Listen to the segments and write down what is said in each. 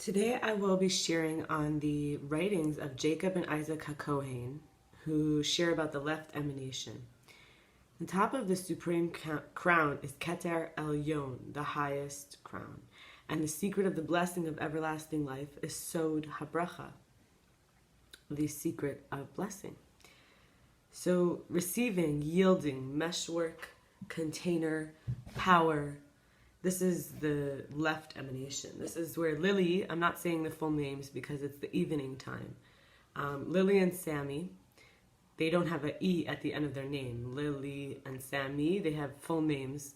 Today I will be sharing on the writings of Jacob and Isaac hakohen, who share about the left emanation. The top of the supreme crown is Keter Elyon, the highest crown, and the secret of the blessing of everlasting life is Sod HaBracha, the secret of blessing. So receiving, yielding, meshwork, container, power. This is the left emanation. This is where Lily, I'm not saying the full names because it's the evening time. Lily and Sammy, they don't have an E at the end of their name. Lily and Sammy, they have full names,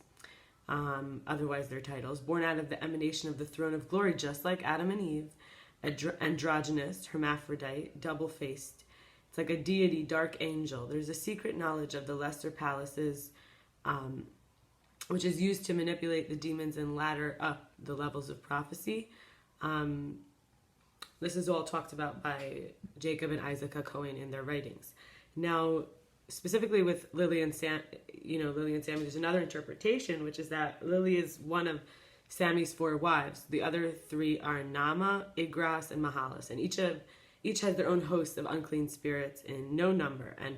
otherwise their titles. Born out of the emanation of the throne of glory, just like Adam and Eve, androgynous, hermaphrodite, double-faced. It's like a deity, dark angel. There's a secret knowledge of the lesser palaces, which is used to manipulate the demons and ladder up the levels of prophecy. This is all talked about by Jacob and Isaac hakohen in their writings. Now, specifically with Lily and Sammy, there's another interpretation, which is that Lily is one of Sammy's 4 wives. The other 3 are Nama, Igras, and Mahalas, and each has their own host of unclean spirits in no number, and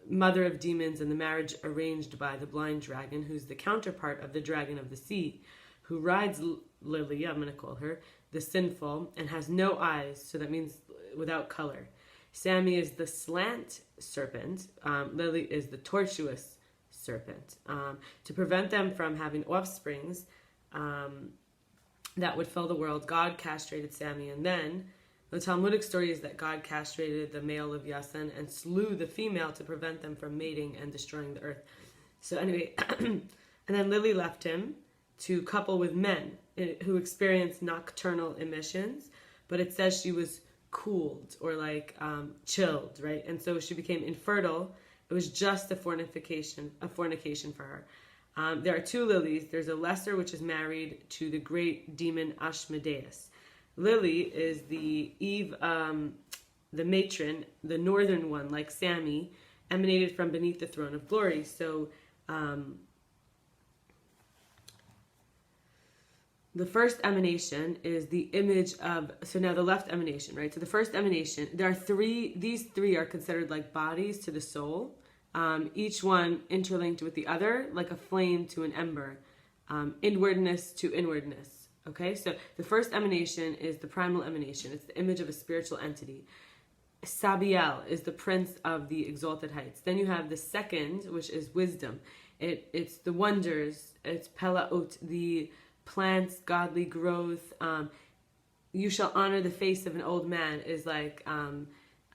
mother of demons, and the marriage arranged by the blind dragon, who's the counterpart of the dragon of the sea, who rides Lily, I'm going to call her, the sinful, and has no eyes, so that means without color. Sammy is the slant serpent. Lily is the tortuous serpent. To prevent them from having offsprings that would fill the world, God castrated Sammy, and then the Talmudic story is that God castrated the male of Yasan and slew the female to prevent them from mating and destroying the earth. So anyway, and then Lily left him to couple with men who experienced nocturnal emissions, but it says she was cooled or chilled, right? And so she became infertile. It was just a fornication for her. There are 2 Lilies. There's a lesser, which is married to the great demon Ashmodeus. Lily is the Eve, the matron, the northern one, like Sammy, emanated from beneath the throne of glory. So the first emanation is the image of, so now the left emanation, right? So the first emanation, there are 3, these 3 are considered like bodies to the soul, each one interlinked with the other, like a flame to an ember, inwardness to inwardness. Okay, so the first emanation is the primal emanation. It's the image of a spiritual entity. Sabiel is the prince of the exalted heights. Then you have the second, which is wisdom. It's the wonders. It's pelaot, the plants, godly growth. You shall honor the face of an old man is like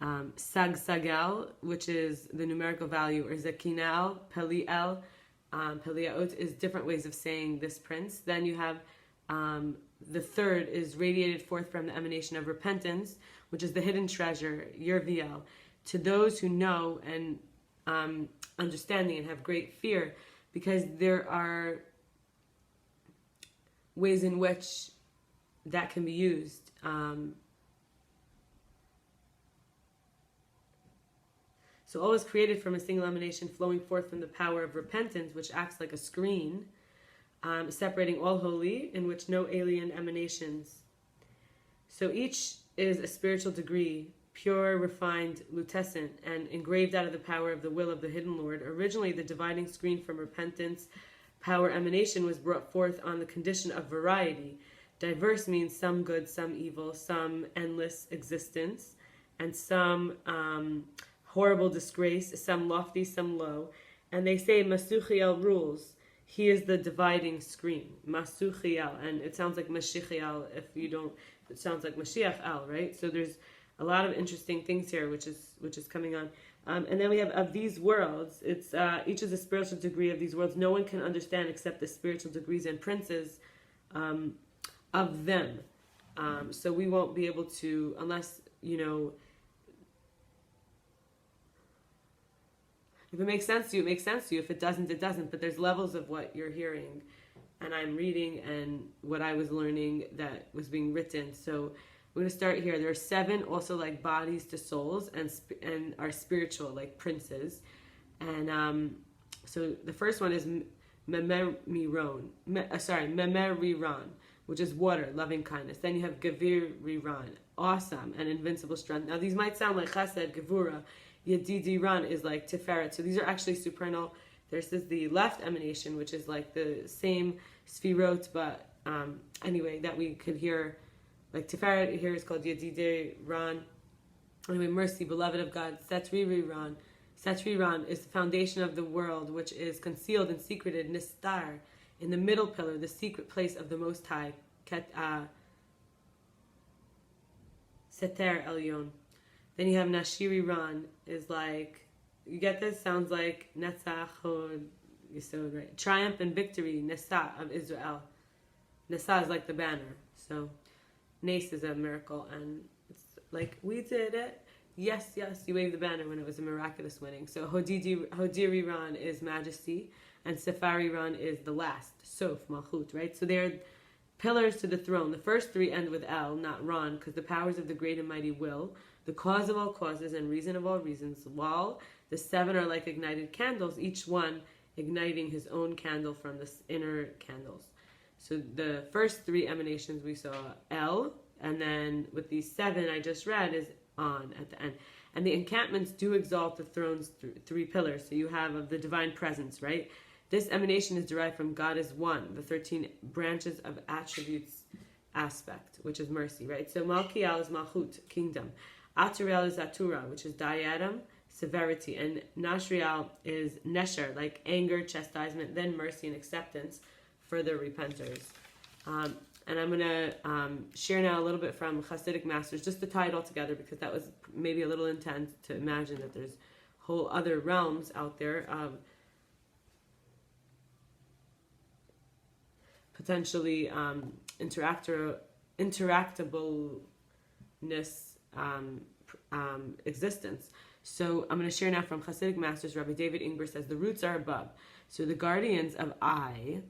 sagsagel, which is the numerical value, or zekinal, peliel. Peliaot is different ways of saying this prince. Then you have the third is radiated forth from the emanation of repentance, which is the hidden treasure, Yerviel, to those who know and understanding and have great fear, because there are ways in which that can be used. So all is created from a single emanation flowing forth from the power of repentance, which acts like a screen, separating all holy, in which no alien emanations. So each is a spiritual degree, pure, refined, lucescent, and engraved out of the power of the will of the hidden Lord. Originally, the dividing screen from repentance, power, emanation was brought forth on the condition of variety. Diverse means some good, some evil, some endless existence, and some horrible disgrace, some lofty, some low. And they say Masuchiel rules. He is the dividing screen, Masuchiel, and it sounds like Mashichiel if you don't. It sounds like Mashiach El, right? So there's a lot of interesting things here, which is coming on. And then we have of these worlds. It's each is a spiritual degree of these worlds. No one can understand except the spiritual degrees and princes of them. So we won't be able to, unless if it makes sense to you, it makes sense to you. If it doesn't, it doesn't. But there's levels of what you're hearing, and I'm reading, and what I was learning that was being written. So we're going to start here. There are 7 also like bodies to souls, and are spiritual like princes. And so the first one is Memeriron, which is water, loving kindness. Then you have Gevir Ran, awesome and invincible strength. Now these might sound like Chesed, Gevura. Yedidi Ran is like Tiferet. So these are actually supernal. There's the left emanation, which is like the same Sfirot, but anyway, that we could hear, like Tiferet here is called Yedidi Ran. Anyway, mercy, beloved of God, Setri Ran. Setri Ran is the foundation of the world, which is concealed and secreted, Nistar, in the middle pillar, the secret place of the Most High, Seter Elyon. Then you have Nashiri Ran, is like, you get this? Sounds like Netzach Hod Yisod, right? Triumph and victory, Nesa of Israel. Nesa is like the banner. So, Nes is a miracle, and it's like, we did it. Yes, you waved the banner when it was a miraculous winning. So, Hodiri Ran is majesty, and Sefari Ran is the last, Sof, Malchut, right? So they're pillars to the throne. The first three end with El, not Ran, because the powers of the great and mighty will, the cause of all causes and reason of all reasons, while the seven are like ignited candles, each one igniting his own candle from the inner candles. So the first three emanations we saw, El, and then with these seven I just read is On at the end. And the encampments do exalt the throne's three pillars. So you have of the divine presence, right? This emanation is derived from God is one, the 13 branches of attributes aspect, which is mercy, right? So Malkiel is Malchut, kingdom. Aturiel is Atura, which is diadem, severity. And Nashriel is Nesher, like anger, chastisement, then mercy and acceptance for the repenters. And I'm going to share now a little bit from Hasidic masters, just to tie it all together, because that was maybe a little intense to imagine that there's whole other realms out there of potentially interactableness existence. So I'm going to share now from Hasidic masters. Rabbi David Ingber says the roots are above. So the guardians of I,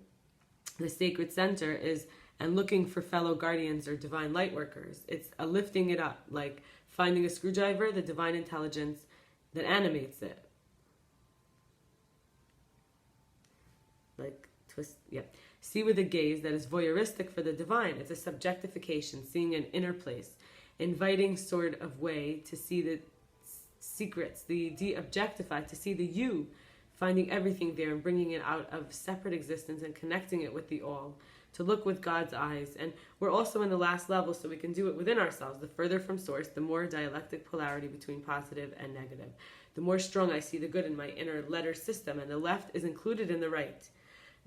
the sacred center, is and looking for fellow guardians or divine light workers. It's a lifting it up, like finding a screwdriver, the divine intelligence that animates it. Like twist, yeah. See with a gaze that is voyeuristic for the divine. It's a subjectification, seeing an inner place, inviting sort of way to see the secrets, the de-objectified, to see the you, finding everything there and bringing it out of separate existence and connecting it with the all, to look with God's eyes. And we're also in the last level, so we can do it within ourselves. The further from source, the more dialectic polarity between positive and negative. The more strong I see the good in my inner letter system, and the left is included in the right.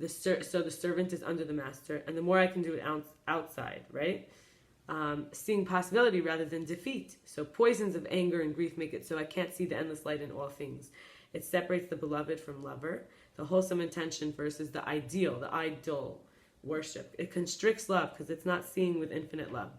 So the servant is under the master, and the more I can do it outside, right? Seeing possibility rather than defeat. So poisons of anger and grief make it so I can't see the endless light in all things. It separates the beloved from lover, the wholesome intention versus the ideal, the idol worship. It constricts love because it's not seeing with infinite love.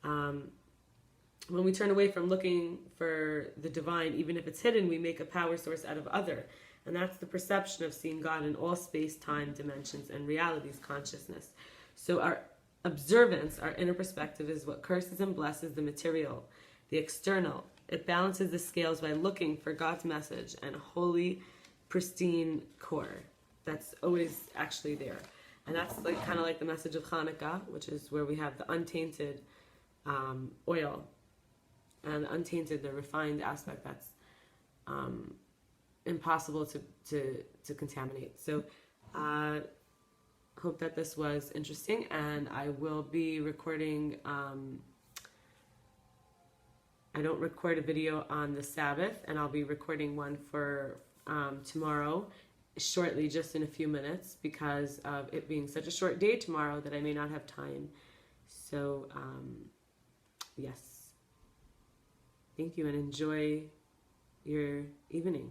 When we turn away from looking for the divine, even if it's hidden, we make a power source out of other. And that's the perception of seeing God in all space, time, dimensions, and realities, consciousness. So our observance, our inner perspective, is what curses and blesses the material, the external. It balances the scales by looking for God's message and holy, pristine core. That's always actually there. And that's like kind of like the message of Hanukkah, which is where we have the untainted oil and untainted, the refined aspect that's impossible to contaminate. So hope that this was interesting, and I will be recording. I don't record a video on the Sabbath, and I'll be recording one for tomorrow shortly, just in a few minutes, because of it being such a short day tomorrow that I may not have time. So yes, thank you, and enjoy your evening.